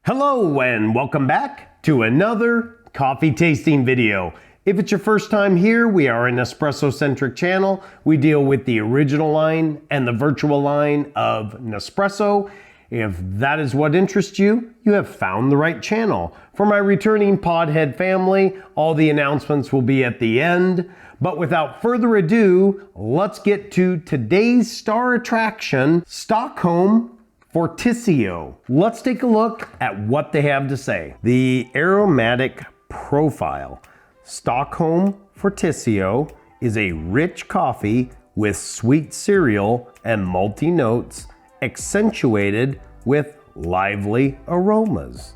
Hello and welcome back to another coffee tasting video. If it's your first time here, we are an Nespresso-centric channel. We deal with the original line and the virtual line of Nespresso. If that is what interests you, you have found the right channel. For my returning podhead family, all the announcements will be at the end. But without further ado, let's get to today's star attraction, Stockholm Fortissio. Let's take a look at what they have to say. The aromatic profile. Stockholm Fortissio is a rich coffee with sweet cereal and malty notes accentuated with lively aromas.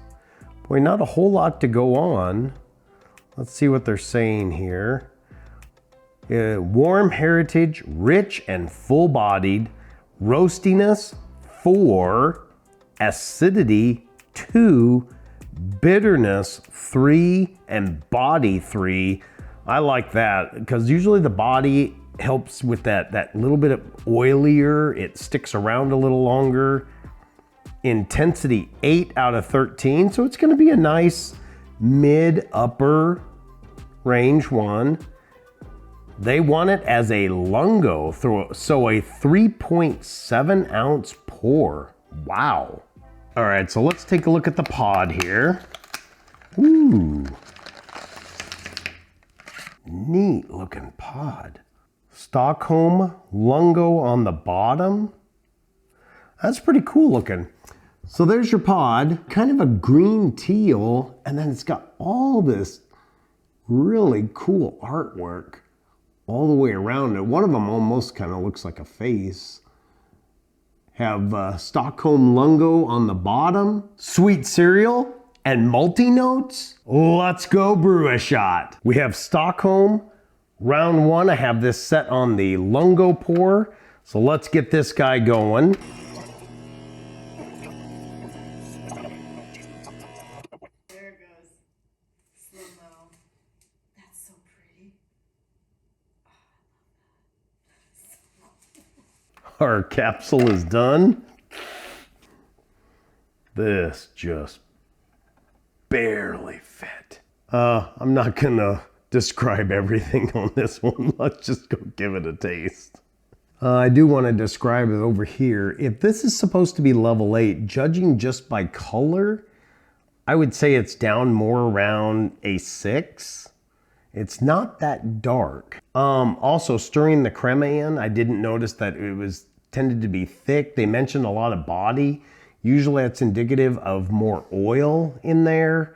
Boy, not a whole lot to go on. Let's see what they're saying here. Warm heritage, rich and full-bodied, roastiness 4, acidity 2, bitterness 3, and body 3. I like that because usually the body helps with that little bit of oilier. It sticks around a little longer. Intensity 8 out of 13. So it's going to be a nice mid-upper range one. They want it as a lungo, so a 3.7 ounce pour. Wow. All right, so let's take a look at the pod here. Ooh. Neat looking pod. Stockholm Lungo on the bottom. That's pretty cool looking. So there's your pod, kind of a green teal, and then it's got all this really cool artwork all the way around it. One of them almost kind of looks like a face. Have Stockholm Lungo on the bottom, sweet cereal, and multi notes. Let's go brew a shot. We have Stockholm, round one. I have this set on the Lungo pour. So let's get this guy going. There it goes. Slow-mo. That's so pretty. Our capsule is done. This just barely fit. I'm not gonna describe everything on this one. Let's just go give it a taste. I do want to describe it over here. If this is supposed to be level 8, judging just by color, I would say it's down more around a 6. It's not that dark. Also, stirring the crema in, I didn't notice that it was tended to be thick. They mentioned a lot of body. Usually that's indicative of more oil in there.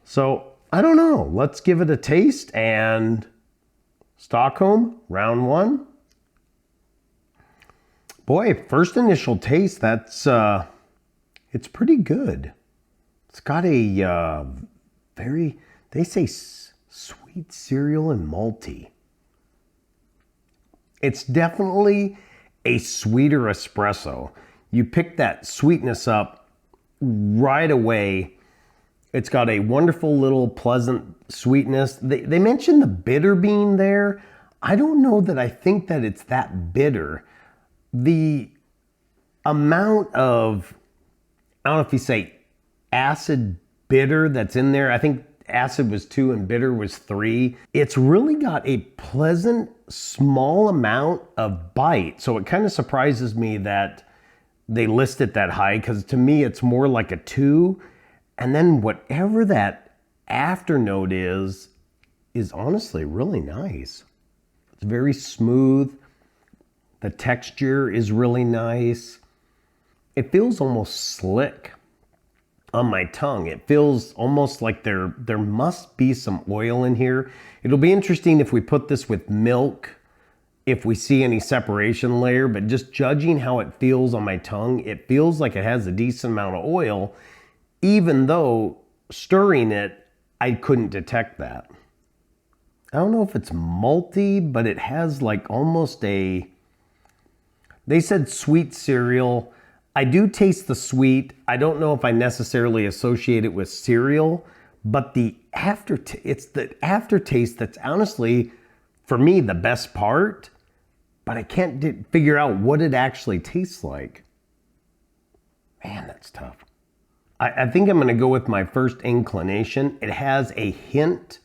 So I don't know. Let's give it a taste. And Stockholm, round one. Boy, first initial taste, that's it's pretty good. It's got a very, they say sweet cereal and malty. It's definitely a sweeter espresso. You pick that sweetness up right away. It's got a wonderful little pleasant sweetness. They mentioned the bitter bean there. I don't know that I think that it's that bitter. The amount of, I don't know if you say acid bitter that's in there, I think acid was 2 and bitter was 3. It's really got a pleasant small amount of bite. So it kind of surprises me that they list it that high, because to me it's more like a 2. And then whatever that afternote is honestly really nice. It's very smooth. The texture is really nice. It feels almost slick on my tongue. It feels almost like there must be some oil in here. It'll be interesting if we put this with milk, if we see any separation layer, but just judging how it feels on my tongue, it feels like it has a decent amount of oil, even though stirring it, I couldn't detect that. I don't know if it's malty, but it has like almost a, they said sweet cereal. I do taste the sweet. I don't know if I necessarily associate it with cereal, but it's the aftertaste that's honestly, for me, the best part, but I can't figure out what it actually tastes like. Man, that's tough. I think I'm gonna go with my first inclination. It has a hint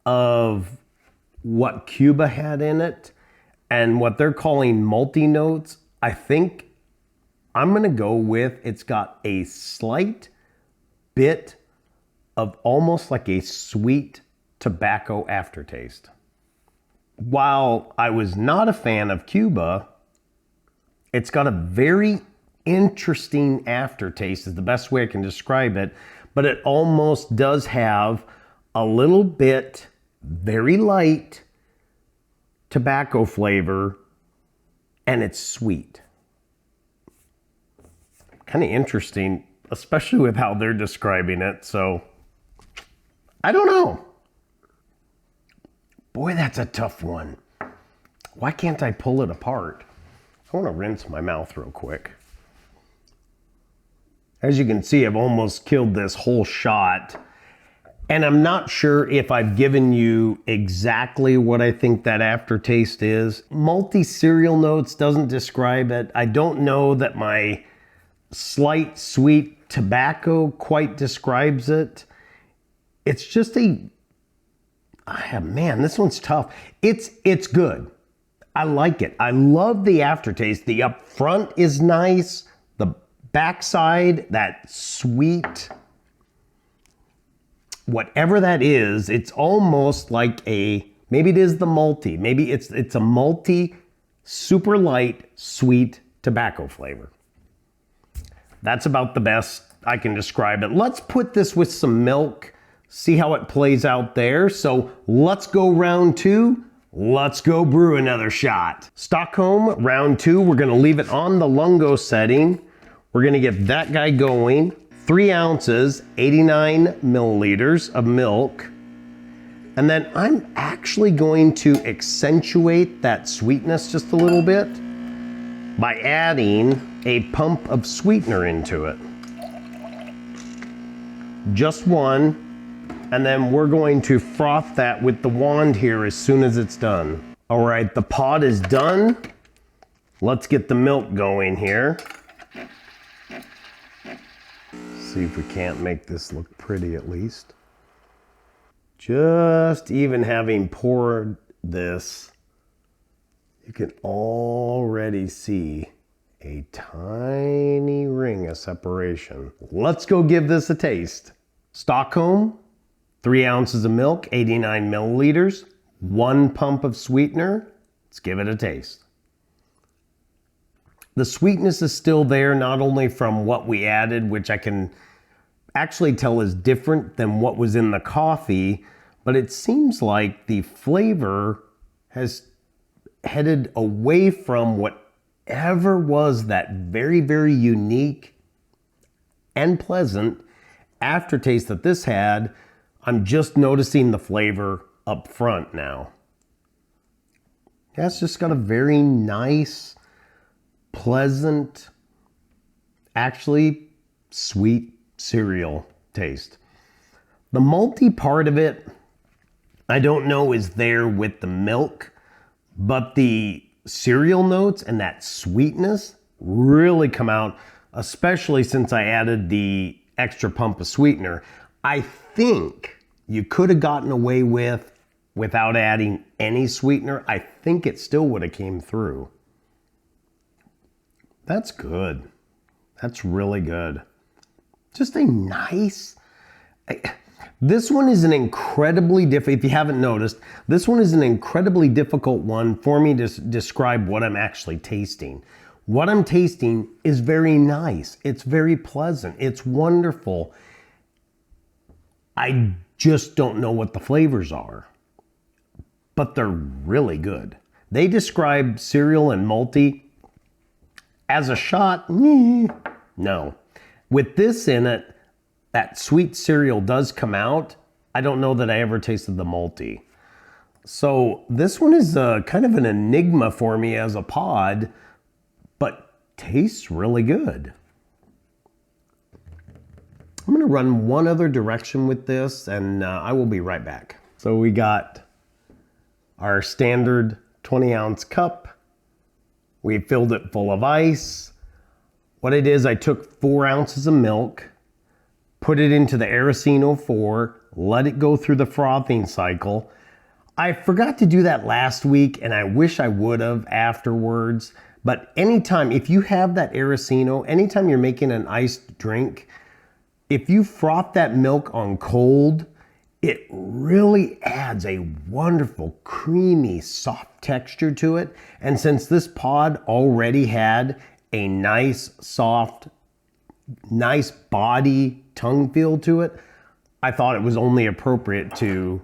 of what Cuba had in it and what they're calling multi-notes. I think I'm gonna go with, it's got a slight bit of almost like a sweet tobacco aftertaste. While I was not a fan of Cuba, it's got a very interesting aftertaste is the best way I can describe it, but it almost does have a little bit, very light tobacco flavor, and it's sweet. Kind of interesting, especially with how they're describing it, so I don't know. Boy, that's a tough one. Why can't I pull it apart? I want to rinse my mouth real quick. As you can see, I've almost killed this whole shot. And I'm not sure if I've given you exactly what I think that aftertaste is. Multi-cereal notes doesn't describe it. I don't know that my slight sweet tobacco quite describes it. It's just man, this one's tough. It's good. I like it. I love the aftertaste. The up front is nice. The backside, that sweet, whatever that is, it's almost like maybe it is the multi. Maybe it's a multi, super light, sweet tobacco flavor. That's about the best I can describe it. Let's put this with some milk, see how it plays out there. So let's go round 2. Let's go brew another shot. Stockholm, round 2, we're gonna leave it on the lungo setting. We're gonna get that guy going. 3 ounces, 89 milliliters of milk. And then I'm actually going to accentuate that sweetness just a little bit by adding a pump of sweetener into it. Just one. And then we're going to froth that with the wand here as soon as it's done. All right, the pod is done. Let's get the milk going here. See if we can't make this look pretty at least. Just even having poured this, you can already see a tiny ring of separation. Let's go give this a taste. Stockholm, 3 ounces of milk, 89 milliliters, 1 pump of sweetener. Let's give it a taste. The sweetness is still there, not only from what we added, which I can actually tell is different than what was in the coffee, but it seems like the flavor has headed away from whatever was that very, very unique and pleasant aftertaste that this had. I'm just noticing the flavor up front now. Yeah, it's just got a very nice, pleasant, actually sweet cereal taste. The malty part of it, I don't know is there with the milk, but the cereal notes and that sweetness really come out, especially since I added the extra pump of sweetener. I think you could have gotten away without adding any sweetener. I think it still would have came through. That's good. That's really good. Just a nice, this one is an incredibly if you haven't noticed, this one is an incredibly difficult one for me to describe what I'm actually tasting. What I'm tasting is very nice. It's very pleasant. It's wonderful. I just don't know what the flavors are, but they're really good. They describe cereal and multi as a shot. No. With this in it, that sweet cereal does come out. I don't know that I ever tasted the multi. So this one is kind of an enigma for me as a pod, but tastes really good. I'm gonna run one other direction with this and I will be right back. So we got our standard 20-ounce cup. We filled it full of ice. What it is, I took 4 ounces of milk, put it into the Aracino 4, let it go through the frothing cycle. I forgot to do that last week, and I wish I would have afterwards. But anytime, if you have that Aracino, anytime you're making an iced drink, if you froth that milk on cold, it really adds a wonderful, creamy, soft texture to it. And since this pod already had a nice, soft, nice body tongue feel to it, I thought it was only appropriate to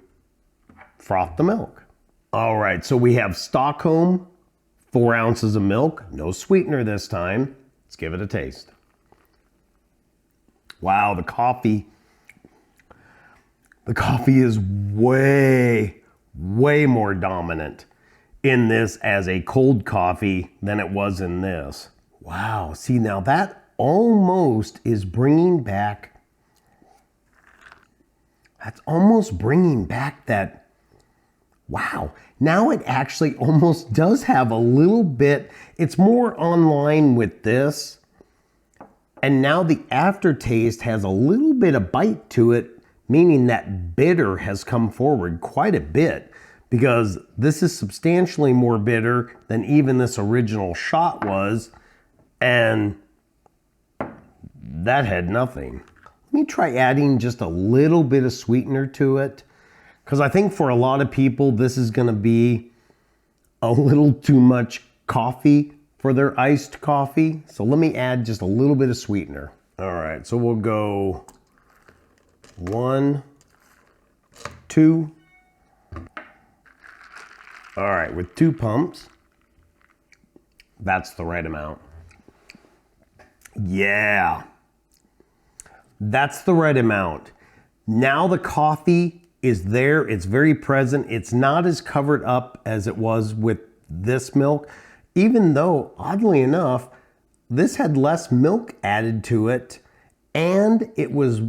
froth the milk. All right, so we have Stockholm, 4 ounces of milk, no sweetener this time. Let's give it a taste. Wow, the coffee is way, way more dominant in this as a cold coffee than it was in this. Wow, see now that almost is bringing back, that's almost bringing back that, wow. Now it actually almost does have a little bit, it's more on line with this. And now the aftertaste has a little bit of bite to it, meaning that bitter has come forward quite a bit, because this is substantially more bitter than even this original shot was, and that had nothing. Let me try adding just a little bit of sweetener to it, because I think for a lot of people this is going to be a little too much coffee for their iced coffee. So let me add just a little bit of sweetener. All right, so we'll go 1, 2. All right, with 2 pumps, that's the right amount. Yeah, that's the right amount. Now the coffee is there, it's very present. It's not as covered up as it was with this milk, even though, oddly enough, this had less milk added to it, and it was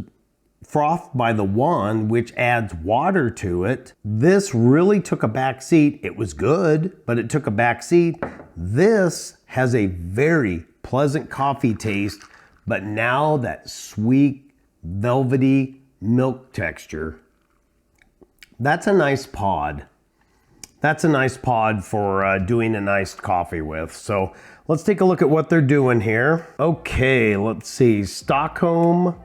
frothed by the wand, which adds water to it. This really took a back seat. It was good, but it took a back seat. This has a very pleasant coffee taste, but now that sweet, velvety milk texture. That's a nice pod. That's a nice pod for doing an iced coffee with. So let's take a look at what they're doing here. Okay, let's see. Stockholm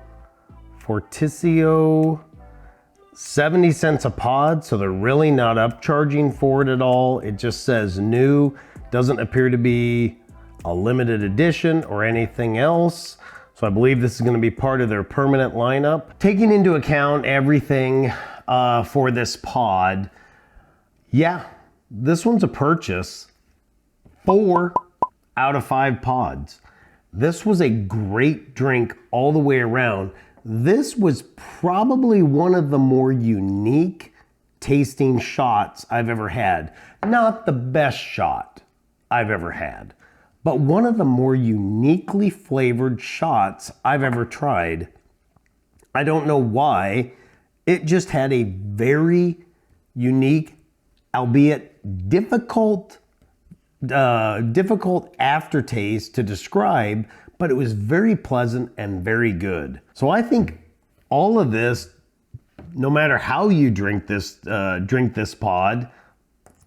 Fortissio, 70 cents a pod. So they're really not upcharging for it at all. It just says new. Doesn't appear to be a limited edition or anything else. So I believe this is going to be part of their permanent lineup. Taking into account everything for this pod, yeah, this one's a purchase. 4 out of 5 pods. This was a great drink all the way around. This was probably one of the more unique tasting shots I've ever had. Not the best shot I've ever had, but one of the more uniquely flavored shots I've ever tried. I don't know why. It just had a very unique, albeit difficult aftertaste to describe, but it was very pleasant and very good. So I think all of this, no matter how you drink this pod,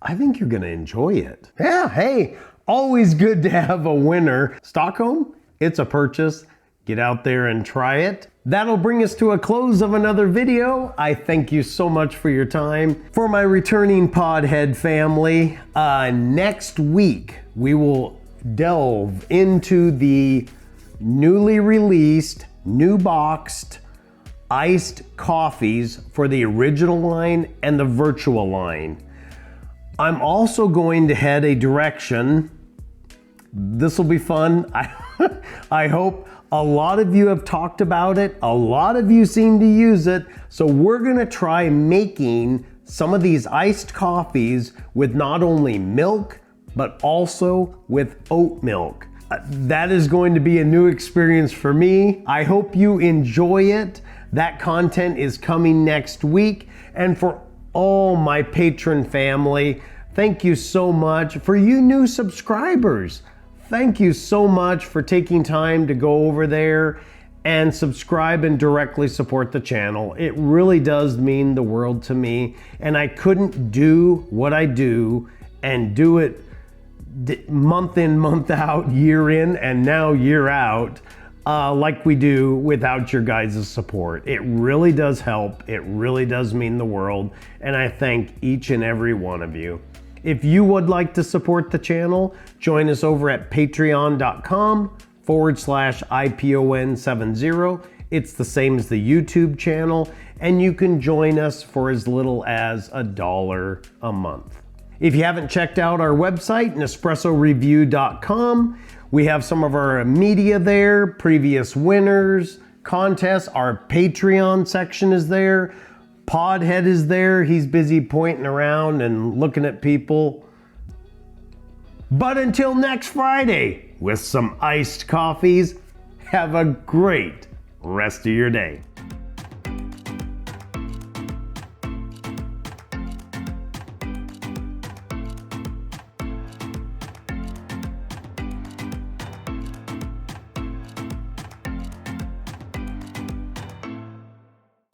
I think you're gonna enjoy it. Yeah, hey, always good to have a winner. Stockholm, it's a purchase. Get out there and try it. That'll bring us to a close of another video. I thank you so much for your time. For my returning Podhead family, next week we will delve into the newly released, new boxed, iced coffees for the original line and the virtual line. I'm also going to head a direction. This will be fun. I hope. A lot of you have talked about it. A lot of you seem to use it. So we're gonna try making some of these iced coffees with not only milk, but also with oat milk. That is going to be a new experience for me. I hope you enjoy it. That content is coming next week. And for all my patron family, thank you so much. For you new subscribers, thank you so much for taking time to go over there and subscribe and directly support the channel. It really does mean the world to me, and I couldn't do what I do and do it month in, month out, year in, and now year out, like we do without your guys' support. It really does help. It really does mean the world, and I thank each and every one of you. If you would like to support the channel, join us over at patreon.com/IPON70. It's the same as the YouTube channel, and you can join us for as little as $1 a month. If you haven't checked out our website, NespressoReview.com, we have some of our media there, previous winners, contests. Our Patreon section is there. Podhead is there. He's busy pointing around and looking at people. But until next Friday, with some iced coffees, have a great rest of your day.